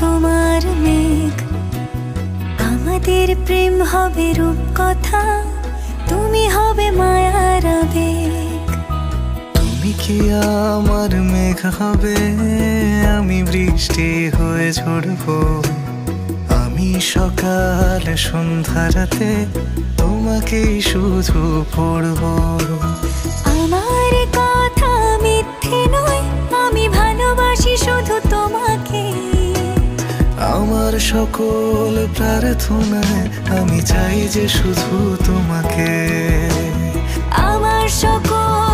তোমার মেঘ, আমাদের প্রেম হবে রূপকথা, তুমি হবে মায়ার আবেগ। তুমি কি আমার মেঘ হবে, আমি বৃষ্টি হয়ে ঝরবো। আমি সকাল সন্ধ্যা রাতে তোমাকেই শুধু পড়বো। আমার কথা মিথ্যে নয়, আমি ভালোবাসি শুধু তোমাকে। আমার সকল প্রার্থনায় আমি চাই যে শুধু তোমাকে। আমার সকল